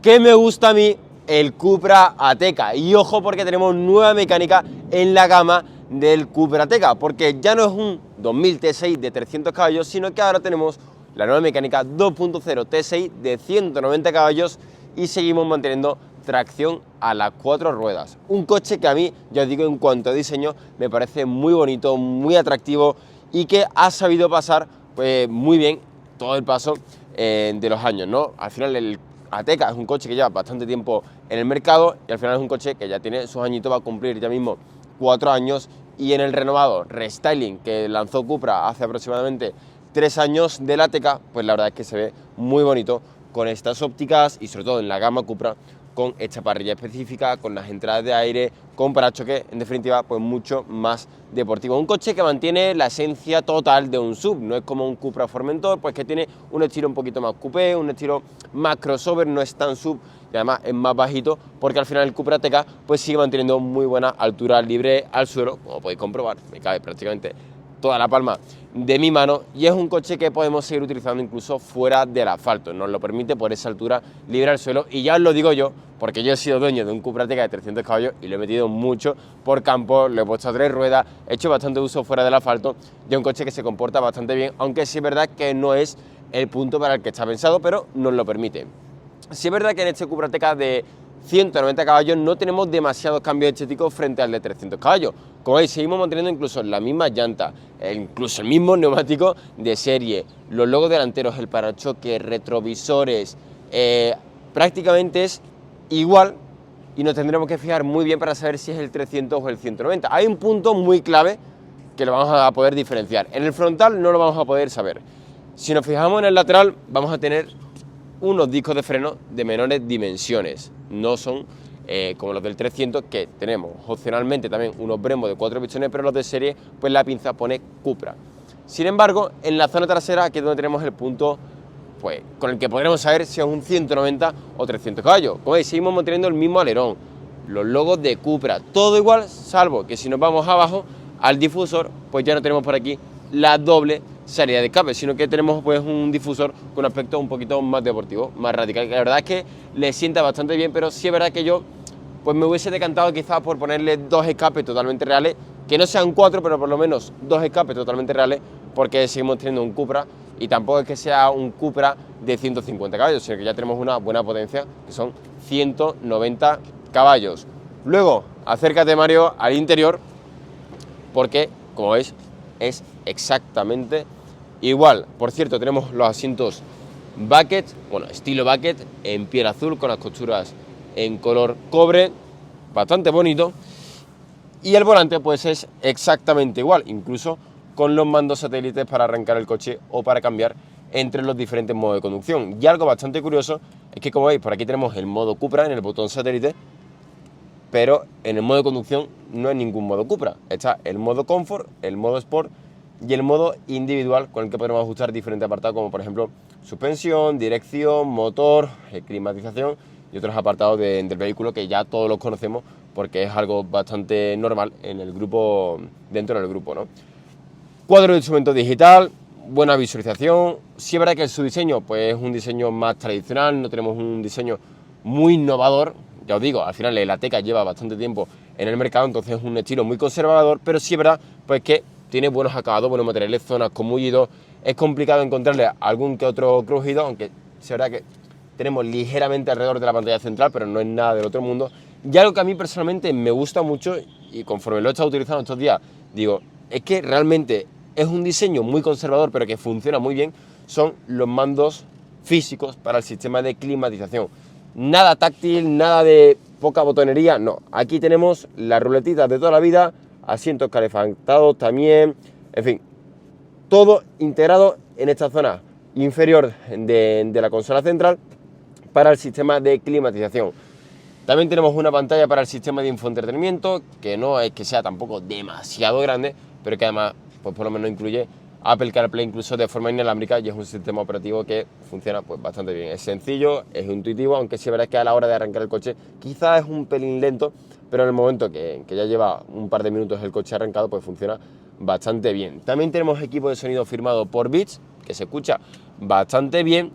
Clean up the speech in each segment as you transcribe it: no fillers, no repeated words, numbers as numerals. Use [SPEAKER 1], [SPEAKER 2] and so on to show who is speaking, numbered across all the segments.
[SPEAKER 1] ¿Qué me gusta a mí? El Cupra Ateca. Y ojo porque tenemos nueva mecánica en la gama del Cupra Ateca, porque ya no es un 2000 T6 de 300 caballos, sino que ahora tenemos la nueva mecánica 2.0 T6 de 190 caballos y seguimos manteniendo tracción a las 4 ruedas. Un coche que a mí, ya os digo, en cuanto a diseño, me parece muy bonito, muy atractivo y que ha sabido pasar pues, muy bien todo el paso de los años, ¿no? Al final el Ateca es un coche que lleva bastante tiempo en el mercado y al final es un coche que ya tiene sus añitos, va a cumplir ya mismo 4 años, y en el renovado restyling que lanzó Cupra hace aproximadamente 3 años del Ateca, pues la verdad es que se ve muy bonito con estas ópticas y sobre todo en la gama Cupra con esta parrilla específica, con las entradas de aire, con parachoques, en definitiva, pues mucho más deportivo. Un coche que mantiene la esencia total de un SUV, no es como un Cupra Formentor, pues que tiene un estilo un poquito más coupé, un estilo más crossover, no es tan SUV y además es más bajito, porque al final el Cupra Ateca pues sigue manteniendo muy buena altura libre al suelo, como podéis comprobar, me cabe prácticamente toda la palma de mi mano, y es un coche que podemos seguir utilizando incluso fuera del asfalto, nos lo permite por esa altura libre al suelo. Y ya os lo digo yo, porque yo he sido dueño de un Cupra Ateca de 300 caballos y lo he metido mucho por campo, lo he puesto a 3 ruedas, he hecho bastante uso fuera del asfalto, y es un coche que se comporta bastante bien, aunque sí es verdad que no es el punto para el que está pensado, pero nos lo permite. Sí es verdad que en este Cupra Ateca de 190 caballos no tenemos demasiados cambios estéticos frente al de 300 caballos. Como veis, seguimos manteniendo incluso la misma llanta, incluso el mismo neumático de serie, los logos delanteros, el parachoque, retrovisores, prácticamente es igual, y nos tendremos que fijar muy bien para saber si es el 300 o el 190. Hay un punto muy clave que lo vamos a poder diferenciar. En el frontal no lo vamos a poder saber. Si nos fijamos en el lateral, vamos a tener unos discos de freno de menores dimensiones, no son como los del 300, que tenemos opcionalmente también unos Brembo de 4 pistones, pero los de serie, pues la pinza pone Cupra. Sin embargo, en la zona trasera, aquí es donde tenemos el punto pues, con el que podremos saber si es un 190 o 300 caballos. Como veis, seguimos manteniendo el mismo alerón, los logos de Cupra, todo igual, salvo que si nos vamos abajo al difusor, pues ya no tenemos por aquí la doble salida de escape, sino que tenemos pues un difusor con un aspecto un poquito más deportivo, más radical. La verdad es que le sienta bastante bien, pero sí es verdad que yo pues me hubiese decantado quizás por ponerle 2 escapes totalmente reales, que no sean 4, pero por lo menos 2 escapes totalmente reales, porque seguimos teniendo un Cupra y tampoco es que sea un Cupra de 150 caballos, sino que ya tenemos una buena potencia, que son 190 caballos. Luego, acércate, Mario, al interior, porque, como veis, es exactamente igual. Por cierto, tenemos los asientos bucket, bueno, estilo bucket, en piel azul, con las costuras en color cobre, bastante bonito. Y el volante pues es exactamente igual, incluso con los mandos satélites para arrancar el coche o para cambiar entre los diferentes modos de conducción. Y algo bastante curioso es que, como veis, por aquí tenemos el modo Cupra en el botón satélite, pero en el modo de conducción no hay ningún modo Cupra. Está el modo Comfort, el modo Sport y el modo individual, con el que podremos ajustar diferentes apartados, como por ejemplo suspensión, dirección, motor, climatización y otros apartados del vehículo que ya todos los conocemos porque es algo bastante normal en el grupo, dentro del grupo, ¿no? Cuadro de instrumento digital, buena visualización. Sí es verdad que su diseño pues, es un diseño más tradicional, no tenemos un diseño muy innovador. Ya os digo, al final el Ateca lleva bastante tiempo en el mercado, entonces es un estilo muy conservador, pero sí es verdad pues, que tiene buenos acabados, buenos materiales, zonas con mullidos. Es complicado encontrarle algún que otro crujido, aunque sí es verdad que tenemos ligeramente alrededor de la pantalla central, pero no es nada del otro mundo. Y algo que a mí personalmente me gusta mucho, y conforme lo he estado utilizando estos días, digo, es que realmente es un diseño muy conservador, pero que funciona muy bien, son los mandos físicos para el sistema de climatización. Nada táctil, nada de poca botonería, no. Aquí tenemos las ruletitas de toda la vida, asientos calefactados también, en fin, todo integrado en esta zona inferior de la consola central para el sistema de climatización. También tenemos una pantalla para el sistema de infoentretenimiento, que no es que sea tampoco demasiado grande, pero que además pues por lo menos incluye Apple CarPlay incluso de forma inalámbrica, y es un sistema operativo que funciona pues bastante bien. Es sencillo, es intuitivo, aunque sí es verdad que a la hora de arrancar el coche quizás es un pelín lento, pero en el momento que ya lleva un par de minutos el coche arrancado, pues funciona bastante bien. También tenemos equipo de sonido firmado por Beats, que se escucha bastante bien.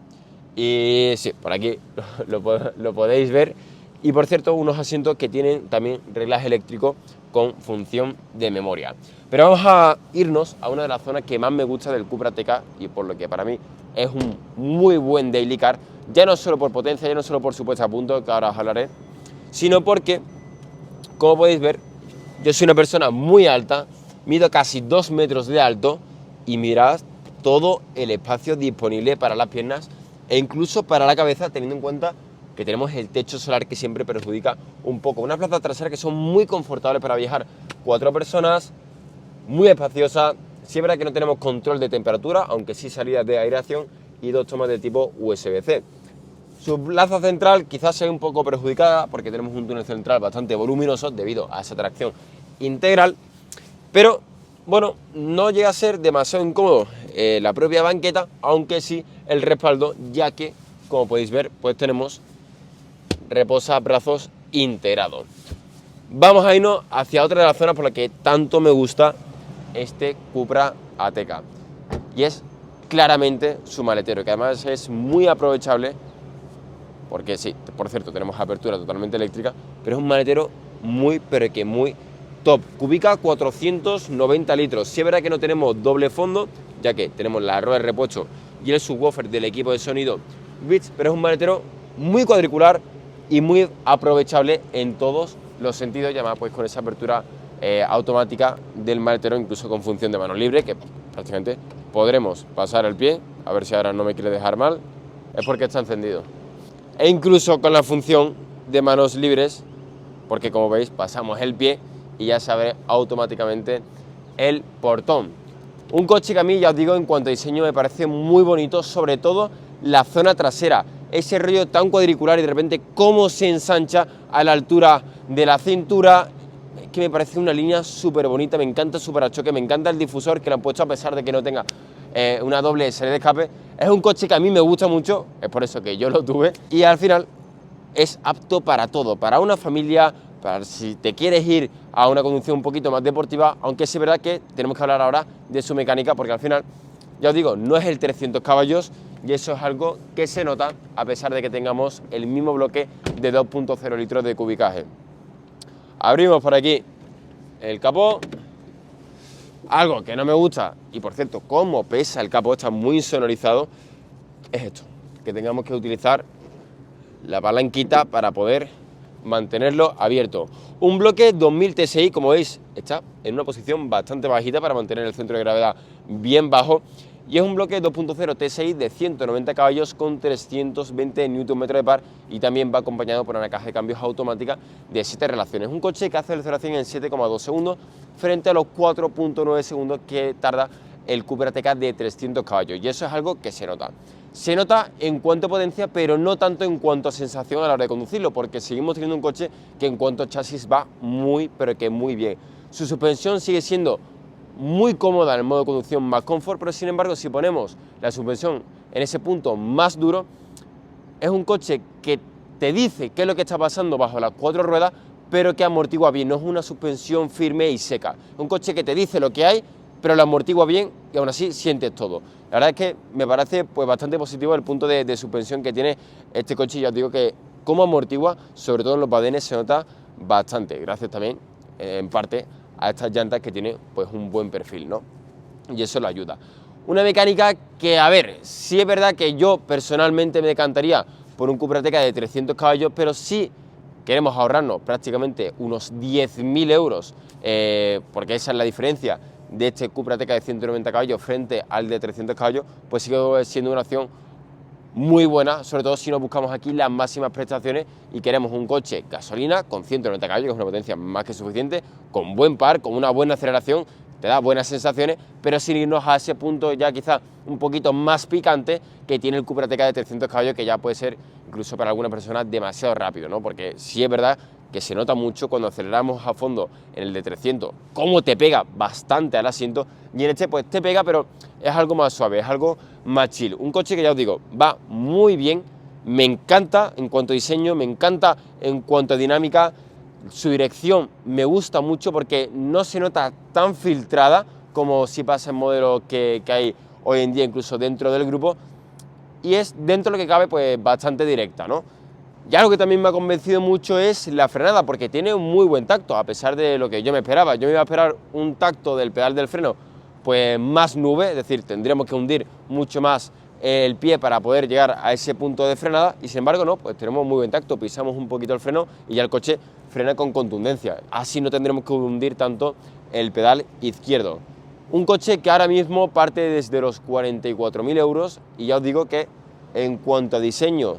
[SPEAKER 1] Y sí, por aquí lo podéis ver. Y por cierto, unos asientos que tienen también reglaje eléctrico con función de memoria. Pero vamos a irnos a una de las zonas que más me gusta del Cupra TK y por lo que para mí es un muy buen daily car, ya no solo por potencia, ya no solo por su puesta a punto, que ahora os hablaré, sino porque, como podéis ver, yo soy una persona muy alta, mido casi 2 metros de alto y mirad todo el espacio disponible para las piernas e incluso para la cabeza, teniendo en cuenta que tenemos el techo solar que siempre perjudica un poco. Unas plazas traseras que son muy confortables para viajar 4 personas, muy espaciosa. Sí es verdad que no tenemos control de temperatura, aunque sí salidas de aireación y 2 tomas de tipo USB-C. Su plaza central quizás sea un poco perjudicada porque tenemos un túnel central bastante voluminoso debido a esa tracción integral, pero bueno, no llega a ser demasiado incómodo la propia banqueta, aunque sí el respaldo, ya que, como podéis ver, pues tenemos reposabrazos integrado. Vamos a irnos hacia otra de las zonas por las que tanto me gusta este Cupra Ateca, y es claramente su maletero, que además es muy aprovechable porque sí, por cierto, tenemos apertura totalmente eléctrica, pero es un maletero muy, pero que muy top. Cubica 490 litros. Sí es verdad que no tenemos doble fondo, ya que tenemos la rueda de repuesto y el subwoofer del equipo de sonido Beats, pero es un maletero muy cuadricular y muy aprovechable en todos los sentidos, y además pues con esa apertura automática del maletero, incluso con función de mano libre, que prácticamente podremos pasar el pie, a ver si ahora no me quiere dejar mal, es porque está encendido. E incluso con la función de manos libres, porque como veis pasamos el pie y ya se abre automáticamente el portón. Un coche que a mí, ya os digo, en cuanto a diseño me parece muy bonito, sobre todo la zona trasera, ese rollo tan cuadricular y de repente cómo se ensancha a la altura de la cintura, que me parece una línea súper bonita. Me encanta su parachoque, me encanta el difusor que le han puesto a pesar de que no tenga una doble salida de escape. Es un coche que a mí me gusta mucho, es por eso que yo lo tuve, y al final es apto para todo, para una familia, para si te quieres ir a una conducción un poquito más deportiva, aunque sí es verdad que tenemos que hablar ahora de su mecánica, porque al final, ya os digo, no es el 300 caballos y eso es algo que se nota a pesar de que tengamos el mismo bloque de 2.0 litros de cubicaje. Abrimos por aquí el capó. Algo que no me gusta, y por cierto, como pesa el capó, está muy sonorizado, es esto, que tengamos que utilizar la palanquita para poder mantenerlo abierto. Un bloque 2000 TSI, como veis, está en una posición bastante bajita para mantener el centro de gravedad bien bajo, y es un bloque 2.0 TSI de 190 caballos con 320 Nm de par, y también va acompañado por una caja de cambios automática de 7 relaciones. Un coche que hace el 0 a 100 en 7,2 segundos frente a los 4,9 segundos que tarda el Cupra TK de 300 caballos, y eso es algo que se nota. Se nota en cuanto a potencia, pero no tanto en cuanto a sensación a la hora de conducirlo, porque seguimos teniendo un coche que en cuanto a chasis va muy, pero que muy bien. Su suspensión sigue siendo muy cómoda en el modo de conducción más confort, pero sin embargo si ponemos la suspensión en ese punto más duro, es un coche que te dice qué es lo que está pasando bajo las 4 ruedas, pero que amortigua bien, no es una suspensión firme y seca. Es un coche que te dice lo que hay, pero lo amortigua bien y aún así sientes todo. La verdad es que me parece pues bastante positivo el punto de suspensión que tiene este coche, y ya os digo que como amortigua, sobre todo en los badenes, se nota bastante, gracias también en parte a estas llantas que tiene pues un buen perfil, ¿no? Y eso lo ayuda. Una mecánica que, a ver, sí es verdad que yo personalmente me decantaría por un Cupra Ateca de 300 caballos, pero sí queremos ahorrarnos prácticamente unos 10.000 euros, porque esa es la diferencia de este Cupra Ateca de 190 caballos frente al de 300 caballos, pues sigue siendo una opción muy buena, sobre todo si nos buscamos aquí las máximas prestaciones y queremos un coche gasolina con 190 caballos, que es una potencia más que suficiente, con buen par, con una buena aceleración, te da buenas sensaciones, pero sin irnos a ese punto ya quizás un poquito más picante que tiene el Cupra Ateca de 300 caballos, que ya puede ser incluso para algunas personas demasiado rápido, ¿no? Porque sí es verdad que se nota mucho cuando aceleramos a fondo en el de 300, cómo te pega bastante al asiento, y en este pues te pega, pero es algo más suave, es algo más chill. Un coche que ya os digo, va muy bien, me encanta en cuanto a diseño, me encanta en cuanto a dinámica, su dirección me gusta mucho porque no se nota tan filtrada como si pasa en modelos que hay hoy en día incluso dentro del grupo, y es dentro de lo que cabe pues bastante directa, ¿no? Y algo que también me ha convencido mucho es la frenada, porque tiene un muy buen tacto, a pesar de lo que yo me esperaba. Yo me iba a esperar un tacto del pedal del freno pues más nube, es decir, tendríamos que hundir mucho más el pie para poder llegar a ese punto de frenada, y sin embargo no, pues tenemos muy buen tacto, pisamos un poquito el freno y ya el coche frena con contundencia. Así no tendremos que hundir tanto el pedal izquierdo. Un coche que ahora mismo parte desde los 44.000 euros, y ya os digo que en cuanto a diseño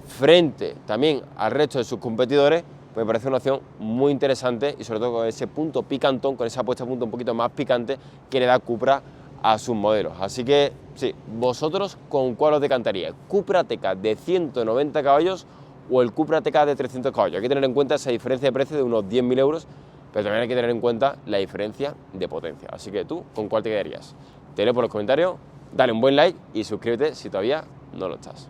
[SPEAKER 1] frente también al resto de sus competidores, pues me parece una opción muy interesante, y sobre todo con ese punto picantón, con esa puesta a punto un poquito más picante que le da Cupra a sus modelos. Así que sí, vosotros ¿con cuál os decantaríais? ¿Cupra Ateca de 190 caballos o el Cupra Ateca de 300 caballos? Hay que tener en cuenta esa diferencia de precio de unos 10.000 euros, pero también hay que tener en cuenta la diferencia de potencia. Así que tú, ¿con cuál te quedarías? Te leo por los comentarios, dale un buen like y suscríbete si todavía no lo estás.